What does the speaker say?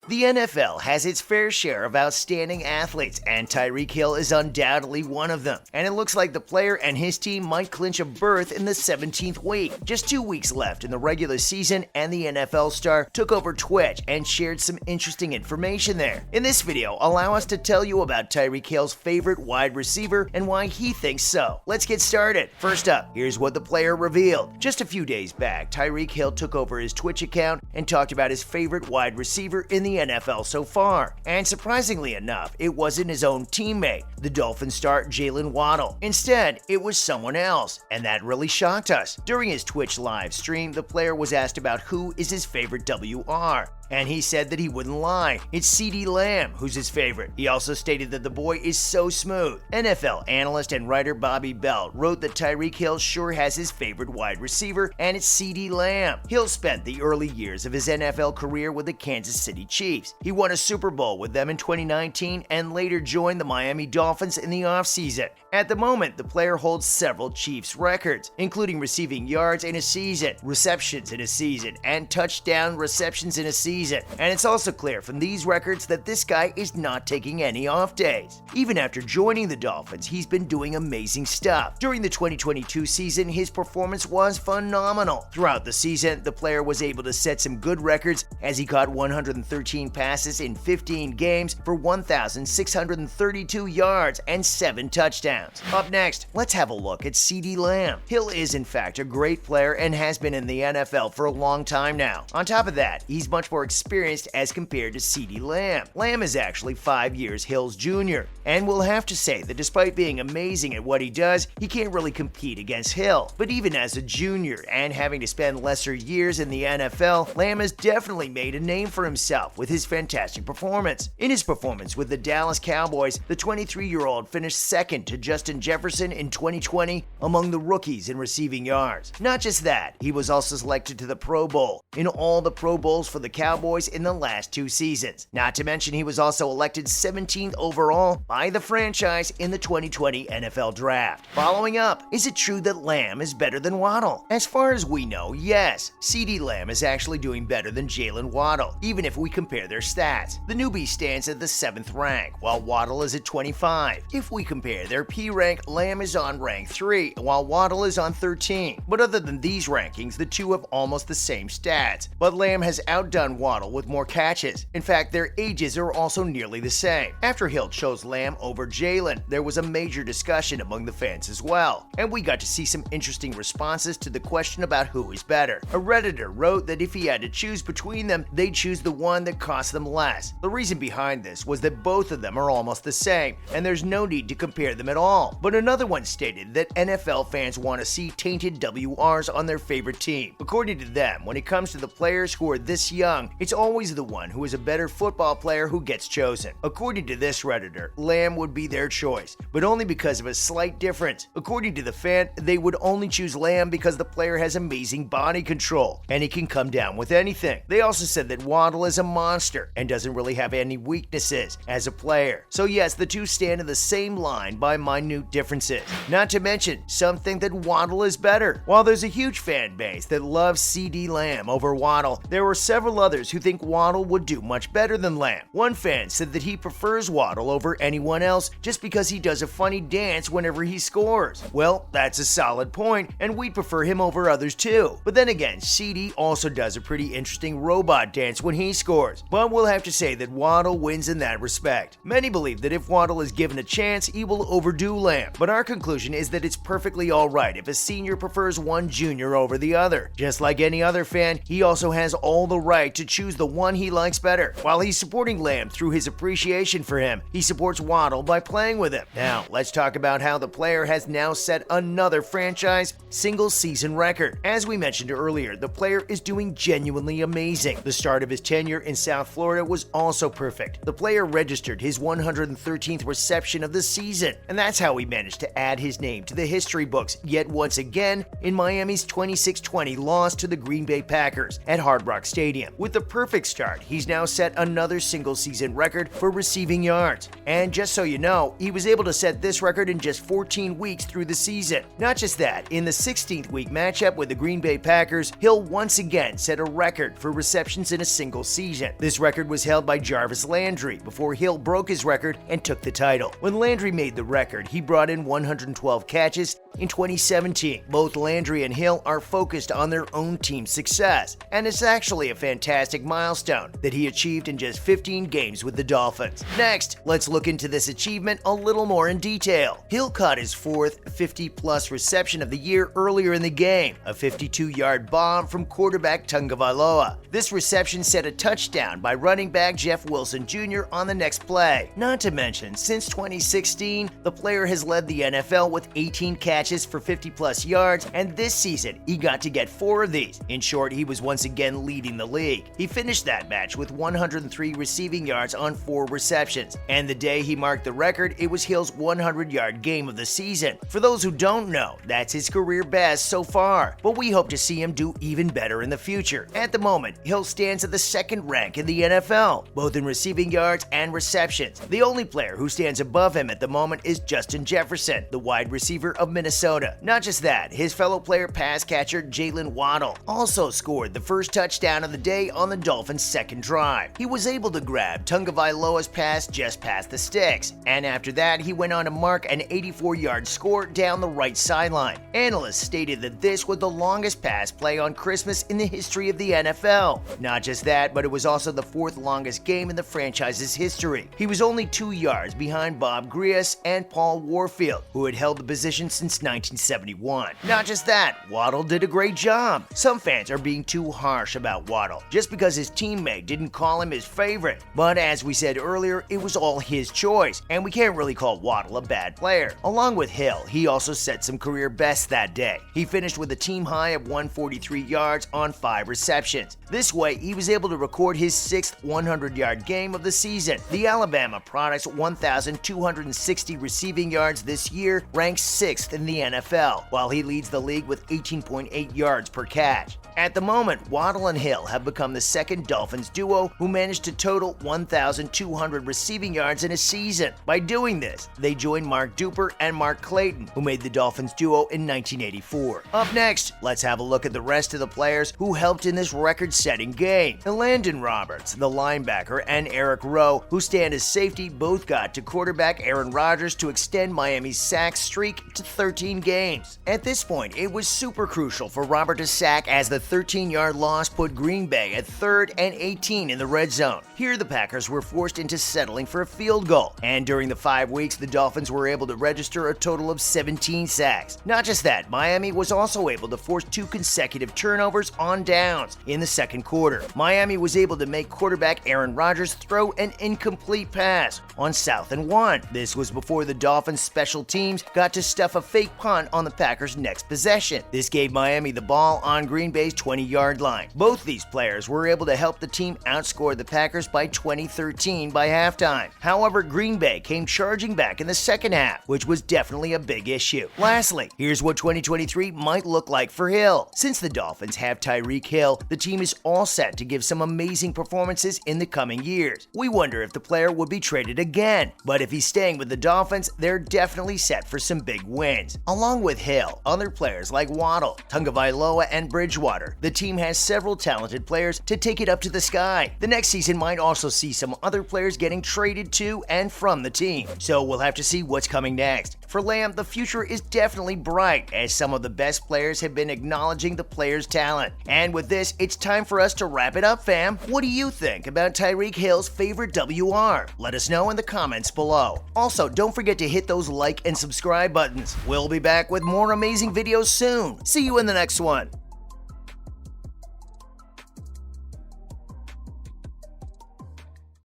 The NFL has its fair share of outstanding athletes, and Tyreek Hill is undoubtedly one of them. And it looks like the player and his team might clinch a berth in the 17th week. Just 2 weeks left in the regular season, and the NFL star took over Twitch and shared some interesting information there. In this video, allow us to tell you about Tyreek Hill's favorite wide receiver and why he thinks so. Let's get started. First up, here's what the player revealed. Just a few days back, Tyreek Hill took over his Twitch account and talked about his favorite wide receiver in the NFL so far. And surprisingly enough, it wasn't his own teammate, the Dolphins star Jalen Waddle. Instead, it was someone else, and that really shocked us. During his Twitch live stream, the player was asked about who is his favorite WR. And he said that he wouldn't lie. It's CeeDee Lamb who's his favorite. He also stated that the boy is so smooth. NFL analyst and writer Bobby Bell wrote that Tyreek Hill sure has his favorite wide receiver, and it's CeeDee Lamb. Hill spent the early years of his NFL career with the Kansas City Chiefs. He won a Super Bowl with them in 2019 and later joined the Miami Dolphins in the offseason. At the moment, the player holds several Chiefs records, including receiving yards in a season, receptions in a season, and touchdown receptions in a season. And it's also clear from these records that this guy is not taking any off days. Even after joining the Dolphins, he's been doing amazing stuff. During the 2022 season, his performance was phenomenal. Throughout the season, the player was able to set some good records as he caught 113 passes in 15 games for 1,632 yards and 7 touchdowns. Up next, let's have a look at CeeDee Lamb. Hill is in fact a great player and has been in the NFL for a long time now. On top of that, he's much more experienced as compared to CeeDee Lamb. Lamb is actually 5 years Hill's junior, and we'll have to say that despite being amazing at what he does, he can't really compete against Hill. But even as a junior and having to spend lesser years in the NFL, Lamb has definitely made a name for himself with his fantastic performance. In his performance with the Dallas Cowboys, the 23-year-old finished second to Justin Jefferson in 2020 among the rookies in receiving yards. Not just that, he was also selected to the Pro Bowl in all the Pro Bowls for the Cowboys in the last 2 seasons. Not to mention he was also elected 17th overall by the franchise in the 2020 NFL Draft. Following up, is it true that Lamb is better than Waddle? As far as we know, yes. CeeDee Lamb is actually doing better than Jalen Waddle, even if we compare their stats. The newbie stands at the 7th rank, while Waddle is at 25. If we compare their P rank, Lamb is on rank 3, while Waddle is on 13. But other than these rankings, the two have almost the same stats. But Lamb has outdone Waddle with more catches. In fact, their ages are also nearly the same. After Hill chose Lamb over Jalen, there was a major discussion among the fans as well, and we got to see some interesting responses to the question about who is better. A Redditor wrote that if he had to choose between them, they'd choose the one that cost them less. The reason behind this was that both of them are almost the same, and there's no need to compare them at all. But another one stated that NFL fans want to see tainted WRs on their favorite team. According to them, when it comes to the players who are this young, it's always the one who is a better football player who gets chosen. According to this Redditor, Lamb would be their choice, but only because of a slight difference. According to the fan, they would only choose Lamb because the player has amazing body control, and he can come down with anything. They also said that Waddle is a monster and doesn't really have any weaknesses as a player. So yes, the two stand in the same line by minute differences. Not to mention, some think that Waddle is better. While there's a huge fan base that loves CeeDee Lamb over Waddle, there were several others who think Waddle would do much better than Lamb. One fan said that he prefers Waddle over anyone else just because he does a funny dance whenever he scores. Well, that's a solid point, and we'd prefer him over others too. But then again, CeeDee also does a pretty interesting robot dance when he scores. But we'll have to say that Waddle wins in that respect. Many believe that if Waddle is given a chance, he will overdo Lamb. But our conclusion is that it's perfectly alright if a senior prefers one junior over the other. Just like any other fan, he also has all the right to choose the one he likes better. While he's supporting Lamb through his appreciation for him, he supports Waddle by playing with him. Now, let's talk about how the player has now set another franchise single-season record. As we mentioned earlier, the player is doing genuinely amazing. The start of his tenure in South Florida was also perfect. The player registered his 113th reception of the season, and that's how he managed to add his name to the history books yet once again in Miami's 26-20 loss to the Green Bay Packers at Hard Rock Stadium. With the perfect start, he's now set another single-season record for receiving yards. And just so you know, he was able to set this record in just 14 weeks through the season. Not just that, in the 16th week matchup with the Green Bay Packers, Hill once again set a record for receptions in a single season. This record was held by Jarvis Landry before Hill broke his record and took the title. When Landry made the record, he brought in 112 catches in 2017. Both Landry and Hill are focused on their own team's success, and it's actually a fantastic milestone that he achieved in just 15 games with the Dolphins. Next, let's look into this achievement a little more in detail. Hill caught his fourth 50-plus reception of the year earlier in the game, a 52-yard bomb from quarterback Tagovailoa. This reception set a touchdown by running back Jeff Wilson Jr. on the next play. Not to mention, since 2016, the player has led the NFL with 18 catches for 50-plus yards, and this season, he got to get 4 of these. In short, he was once again leading the league. He finished that match with 103 receiving yards on 4 receptions, and the day he marked the record, it was Hill's 100-yard game of the season. For those who don't know, that's his career best so far, but we hope to see him do even better in the future. At the moment, Hill stands at the 2nd rank in the NFL, both in receiving yards and receptions. The only player who stands above him at the moment is Justin Jefferson, the wide receiver of Minnesota. Not just that, his fellow player pass catcher Jalen Waddle also scored the first touchdown of the day on the Dolphins' second drive. He was able to grab Tagovailoa's pass just past the sticks, and after that he went on to mark an 84-yard score down the right sideline. Analysts stated that this was the longest pass play on Christmas in the history of the NFL. Not just that, but it was also the 4th longest game in the franchise's history. He was only 2 yards behind Bob Griese and Paul Warfield, who had held the position since 1971. Not just that, Waddle did a great job. Some fans are being too harsh about Waddle just because his teammate didn't call him his favorite. But as we said earlier, it was all his choice, and we can't really call Waddle a bad player. Along with Hill, he also set some career bests that day. He finished with a team high of 143 yards on 5 receptions. This way, he was able to record his 6th 100-yard game of the season. The Alabama product's 1,260 receiving yards this year ranks 6th in the NFL, while he leads the league with 18.8 yards per catch. At the moment, Waddle and Hill have become the 2nd Dolphins duo who managed to total 1,200 receiving yards in a season. By doing this, they joined Mark Duper and Mark Clayton, who made the Dolphins duo in 1984. Up next, let's have a look at the rest of the players who helped in this record-setting game. Landon Roberts, the linebacker, and Eric Rowe, who stand as safety, both got to quarterback Aaron Rodgers to extend Miami's sack streak to 13 games. At this point, it was super crucial for Robert to sack, as the 13-yard loss put Green Bay at 3rd and 18 in the red zone. Here, the Packers were forced into settling for a field goal, and during the 5 weeks, the Dolphins were able to register a total of 17 sacks. Not just that, Miami was also able to force 2 consecutive turnovers on downs in the second quarter. Miami was able to make quarterback Aaron Rodgers throw an incomplete pass on 2nd and 1. This was before the Dolphins' special teams got to stuff a fake punt on the Packers' next possession. This gave Miami the ball on Green Bay's 20-yard line. Both these players were able to help the team outscore the Packers by 20-13 by halftime. However, Green Bay came charging back in the second half, which was definitely a big issue. Lastly, here's what 2023 might look like for Hill. Since the Dolphins have Tyreek Hill, the team is all set to give some amazing performances in the coming years. We wonder if the player would be traded again, but if he's staying with the Dolphins, they're definitely set for some big wins. Along with Hill, other players like Waddle, Tagovailoa, and Bridgewater, the team has several talented players to take it up to the sky. The next season might also see some other players getting traded to and from the team, so we'll have to see what's coming next. For Lamb, the future is definitely bright, as some of the best players have been acknowledging the players' talent. And with this, it's time for us to wrap it up, fam. What do you think about Tyreek Hill's favorite WR? Let us know in the comments below. Also, don't forget to hit those like and subscribe buttons. We'll be back with more amazing videos soon. See you in the next one.